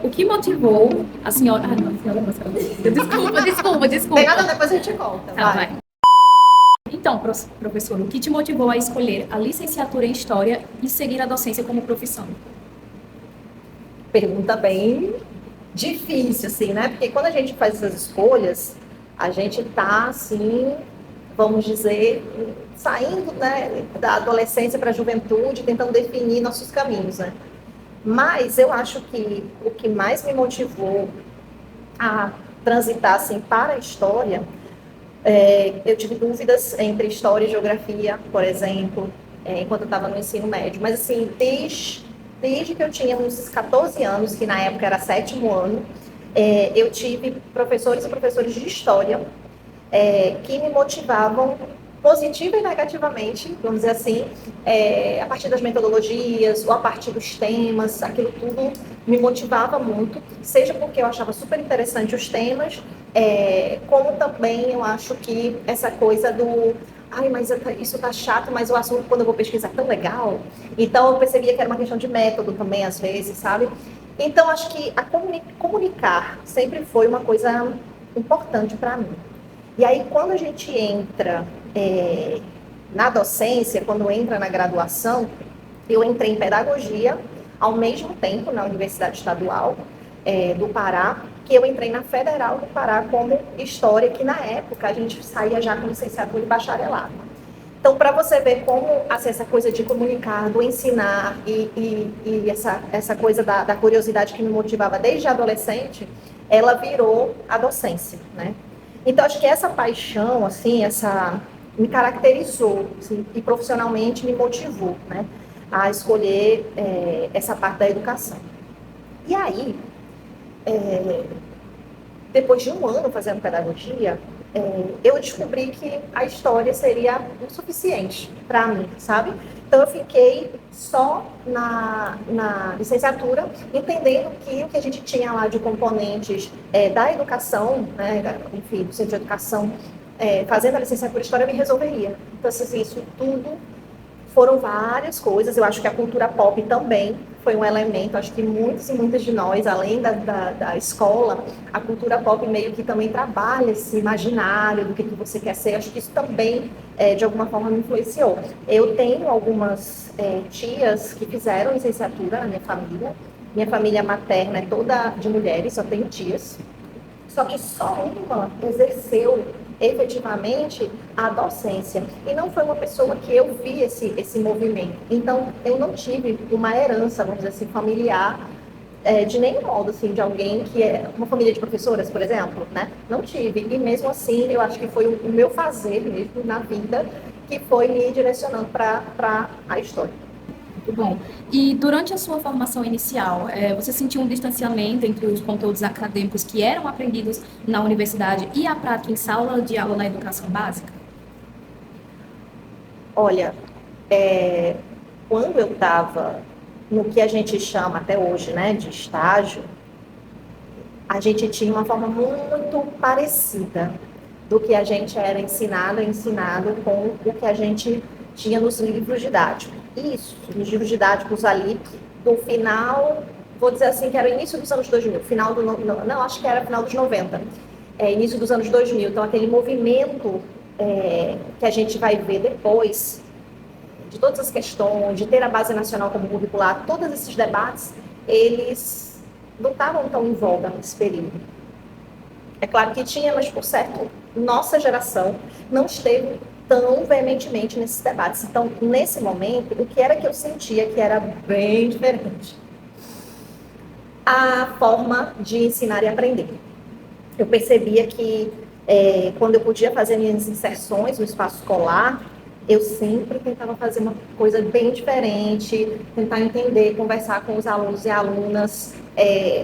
O que motivou a senhora... Ah, não, a senhora não, desculpa. Pegada, depois a gente conta. Tá, vai. Então, professor, o que te motivou a escolher a licenciatura em História e seguir a docência como profissão? Pergunta bem difícil, assim, né? Porque quando a gente faz essas escolhas, a gente tá, assim, vamos dizer, saindo, né, da adolescência para a juventude, tentando definir nossos caminhos, né? Mas eu acho que o que mais me motivou a transitar, assim, para a história, eu tive dúvidas entre história e geografia, por exemplo, enquanto eu estava no ensino médio. Mas, assim, desde que eu tinha uns 14 anos, que na época era 7º ano, eu tive professores e professores de história que me motivavam positiva e negativamente, vamos dizer assim, a partir das metodologias ou a partir dos temas, aquilo tudo me motivava muito, seja porque eu achava super interessante os temas, como também eu acho que essa coisa do ai, mas isso tá chato, mas o assunto, quando eu vou pesquisar, é tão legal. Então, eu percebia que era uma questão de método também, às vezes, sabe? Então, acho que comunicar sempre foi uma coisa importante para mim. E aí, quando a gente entra na docência, quando entra na graduação, eu entrei em pedagogia, ao mesmo tempo na Universidade Estadual do Pará, que eu entrei na Federal do Pará como História, que na época a gente saía já com licenciatura e bacharelado. Então, para você ver como assim, essa coisa de comunicar, do ensinar e essa coisa da curiosidade que me motivava desde adolescente, ela virou a docência, né? Então, acho que essa paixão, assim, me caracterizou, assim, e profissionalmente me motivou, né, a escolher essa parte da educação. E aí, depois de um ano fazendo pedagogia, eu descobri que a história seria o suficiente para mim, sabe? Então, eu fiquei só na licenciatura, entendendo que o que a gente tinha lá de componentes da educação, né, enfim, do centro de educação, fazendo a licenciatura em História, me resolveria. Então, assim, isso tudo foram várias coisas. Eu acho que a cultura pop também foi um elemento. Acho que muitos e muitas de nós, além da escola, a cultura pop meio que também trabalha esse imaginário do que você quer ser. Acho que isso também, de alguma forma, me influenciou. Eu tenho algumas tias que fizeram licenciatura na minha família. Minha família materna é toda de mulheres, só tenho tias. Só que só uma exerceu efetivamente a docência. E não foi uma pessoa que eu vi esse movimento. Então, eu não tive uma herança, vamos dizer assim, familiar, de nenhum modo, assim, de alguém que é uma família de professoras, por exemplo, né? Não tive. E mesmo assim, eu acho que foi o meu fazer mesmo na vida que foi me direcionando para a história. Muito bom. E durante a sua formação inicial, você sentiu um distanciamento entre os conteúdos acadêmicos que eram aprendidos na universidade e a prática em sala de aula na educação básica? Olha, quando eu estava no que a gente chama até hoje, né, de estágio, a gente tinha uma forma muito parecida do que a gente era ensinado com o que a gente tinha nos livros didáticos. Isso, nos livros didáticos ali, do final, vou dizer assim, que era o início dos anos 2000, final do, não, acho que era final dos 90, início dos anos 2000. Então, aquele movimento que a gente vai ver depois, de todas as questões, de ter a base nacional como curricular, todos esses debates, eles não estavam tão em voga nesse período. É claro que tinha, mas por certo, nossa geração não esteve tão veementemente nesses debates. Então, nesse momento, o que era que eu sentia que era bem diferente? A forma de ensinar e aprender. Eu percebia que quando eu podia fazer minhas inserções no espaço escolar, eu sempre tentava fazer uma coisa bem diferente, tentar entender, conversar com os alunos e alunas.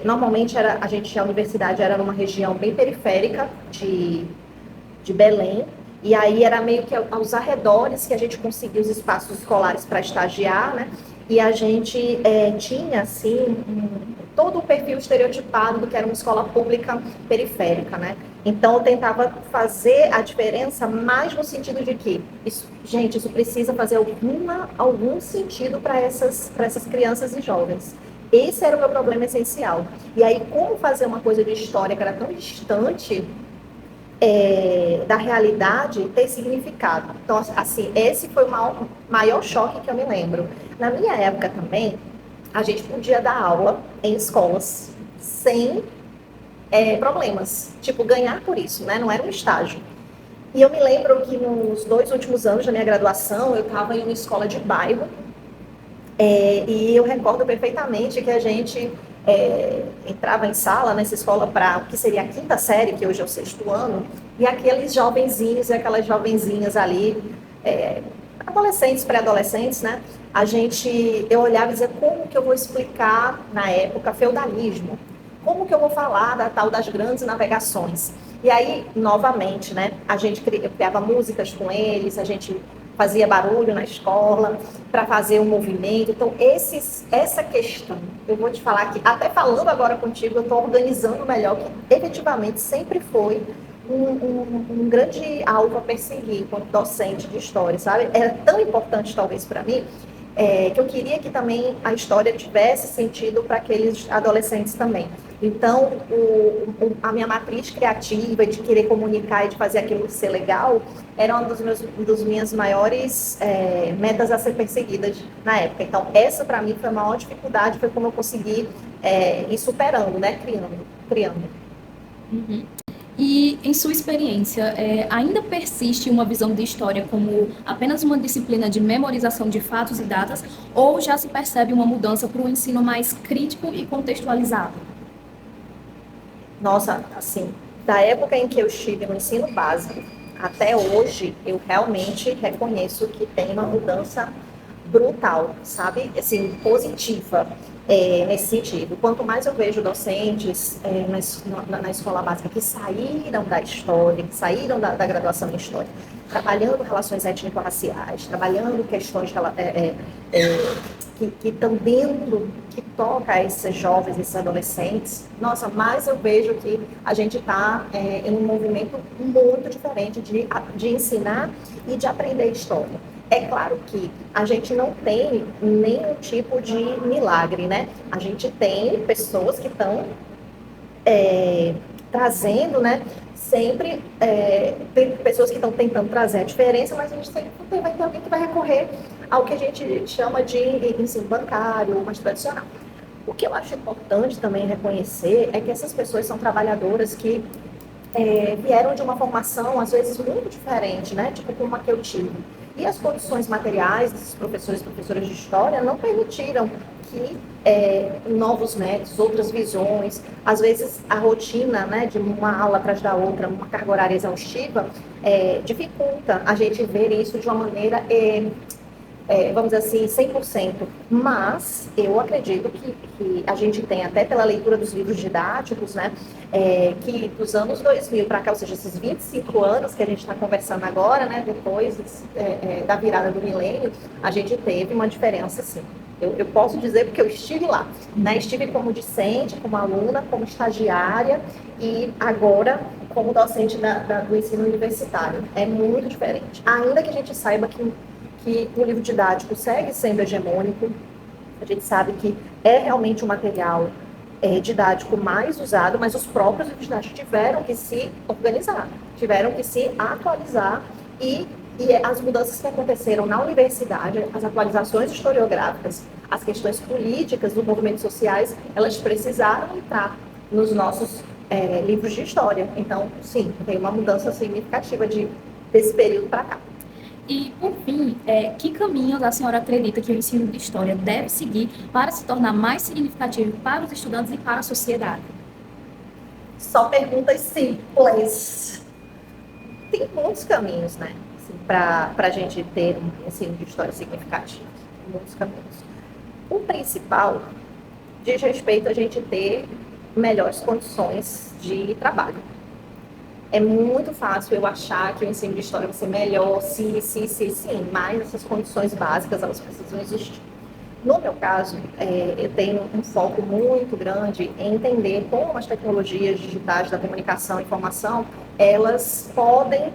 Normalmente a universidade era numa região bem periférica de Belém, e aí era meio que aos arredores que a gente conseguia os espaços escolares para estagiar, né? E a gente tinha, assim, todo o perfil estereotipado do que era uma escola pública periférica, né? Então, eu tentava fazer a diferença mais no sentido de que, isso precisa fazer algum sentido para essas crianças e jovens. Esse era o meu problema essencial. E aí, como fazer uma coisa de história que era tão distante da realidade ter significado? Então, assim, esse foi o maior choque que eu me lembro. Na minha época também, a gente podia dar aula em escolas sem problemas, tipo, ganhar por isso, né? Não era um estágio. E eu me lembro que nos 2 últimos anos da minha graduação, eu estava em uma escola de bairro, e eu recordo perfeitamente que a gente entrava em sala nessa escola para o que seria a quinta série, que hoje é o 6º ano, e aqueles jovenzinhos e aquelas jovenzinhas ali, adolescentes, pré-adolescentes, né? Eu olhava e dizia, como que eu vou explicar, na época, feudalismo? Como que eu vou falar da tal das grandes navegações? E aí, novamente, né, eu criava músicas com eles, a gente fazia barulho na escola para fazer um movimento. Então, essa questão, eu vou te falar que, até falando agora contigo, eu estou organizando melhor, que efetivamente sempre foi um grande alvo a perseguir enquanto docente de história, sabe? Era tão importante, talvez, para mim, que eu queria que também a história tivesse sentido para aqueles adolescentes também. Então, a minha matriz criativa de querer comunicar e de fazer aquilo ser legal era uma das minhas maiores metas a ser perseguidas na época. Então, essa para mim foi a maior dificuldade, foi como eu consegui ir superando, né? Criando. Uhum. E, em sua experiência, ainda persiste uma visão de história como apenas uma disciplina de memorização de fatos e datas, ou já se percebe uma mudança para um ensino mais crítico e contextualizado? Nossa, assim, da época em que eu estive no ensino básico até hoje, eu realmente reconheço que tem uma mudança brutal, sabe? Assim, positiva nesse sentido. Quanto mais eu vejo docentes na escola básica que saíram da história, que saíram da graduação em história, trabalhando relações étnico-raciais, trabalhando questões que estão dentro, que toca a esses jovens, esses adolescentes, nossa, mais eu vejo que a gente está em um movimento muito diferente de ensinar e de aprender história. É claro que a gente não tem nenhum tipo de milagre, né? A gente tem pessoas que estão trazendo, né? Sempre tem pessoas que estão tentando trazer a diferença, mas a gente sempre vai ter alguém que vai recorrer ao que a gente chama de ensino bancário, mais tradicional. O que eu acho importante também reconhecer é que essas pessoas são trabalhadoras que vieram de uma formação, às vezes, muito diferente, né? Tipo como a que eu tive. E as condições materiais desses professores e professoras de história não permitiram que novos métodos, outras visões, às vezes a rotina, né, de uma aula atrás da outra, uma carga horária exaustiva, dificulta a gente ver isso de uma maneira vamos dizer assim, 100%. Mas eu acredito que a gente tem, até pela leitura dos livros didáticos, né, que dos anos 2000 para cá, ou seja, esses 25 anos que a gente está conversando agora, né, depois da virada do milênio, a gente teve uma diferença, sim. Eu posso dizer porque eu estive lá, né? Estive como discente, como aluna, como estagiária e agora como docente do ensino universitário. É muito diferente. Ainda que a gente saiba que o livro didático segue sendo hegemônico, a gente sabe que é realmente o material didático mais usado, mas os próprios livros didáticos tiveram que se organizar, tiveram que se atualizar e as mudanças que aconteceram na universidade, as atualizações historiográficas, as questões políticas dos movimentos sociais, elas precisaram entrar nos nossos livros de história. Então, sim, tem uma mudança significativa desse período para cá. E, por fim, que caminhos a senhora acredita que o ensino de história deve seguir para se tornar mais significativo para os estudantes e para a sociedade? Só perguntas simples. Tem muitos caminhos, né? Assim, para a gente ter um ensino de história significativo. Muitos caminhos. O principal diz respeito a gente ter melhores condições de trabalho. É muito fácil eu achar que o ensino de história vai ser melhor, sim, mas essas condições básicas, elas precisam existir. No meu caso, eu tenho um foco muito grande em entender como as tecnologias digitais da comunicação e informação, elas podem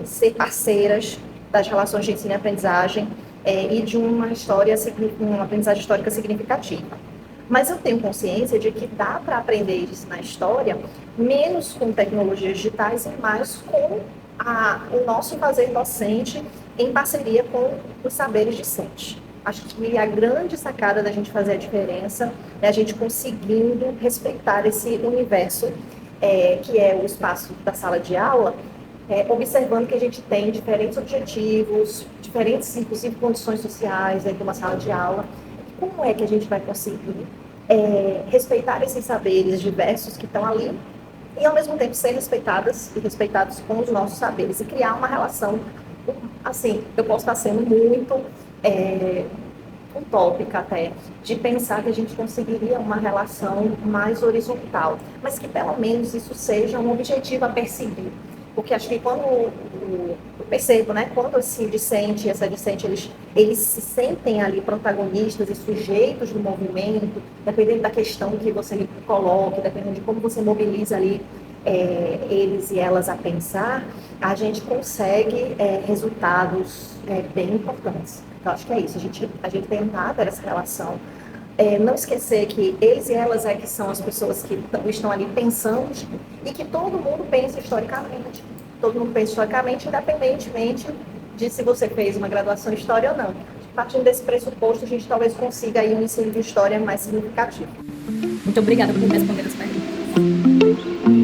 ser parceiras das relações de ensino e aprendizagem e de uma história, uma aprendizagem histórica significativa. Mas eu tenho consciência de que dá para aprender isso na história, menos com tecnologias digitais e mais com o nosso fazer docente em parceria com os saberes discentes. Acho que a grande sacada da gente fazer a diferença é a gente conseguindo respeitar esse universo que é o espaço da sala de aula, observando que a gente tem diferentes objetivos, diferentes, inclusive, condições sociais dentro de uma sala de aula. Como é que a gente vai conseguir respeitar esses saberes diversos que estão ali e, ao mesmo tempo, ser respeitadas e respeitados com os nossos saberes e criar uma relação, assim, eu posso estar sendo muito utópica até, de pensar que a gente conseguiria uma relação mais horizontal, mas que pelo menos isso seja um objetivo a perseguir. Porque acho que quando eu percebo, né, quando esse discente, essa discente, eles se sentem ali protagonistas e sujeitos do movimento, dependendo da questão que você coloque, dependendo de como você mobiliza ali eles e elas a pensar, a gente consegue resultados bem importantes. Então, acho que é isso, a gente tentar ter essa relação. Não esquecer que eles e elas que são as pessoas que estão ali pensando e que todo mundo pensa historicamente. Todo mundo pensa historicamente, independentemente de se você fez uma graduação em História ou não. Partindo desse pressuposto, a gente talvez consiga aí um ensino de História mais significativo. Muito obrigada por responder as perguntas.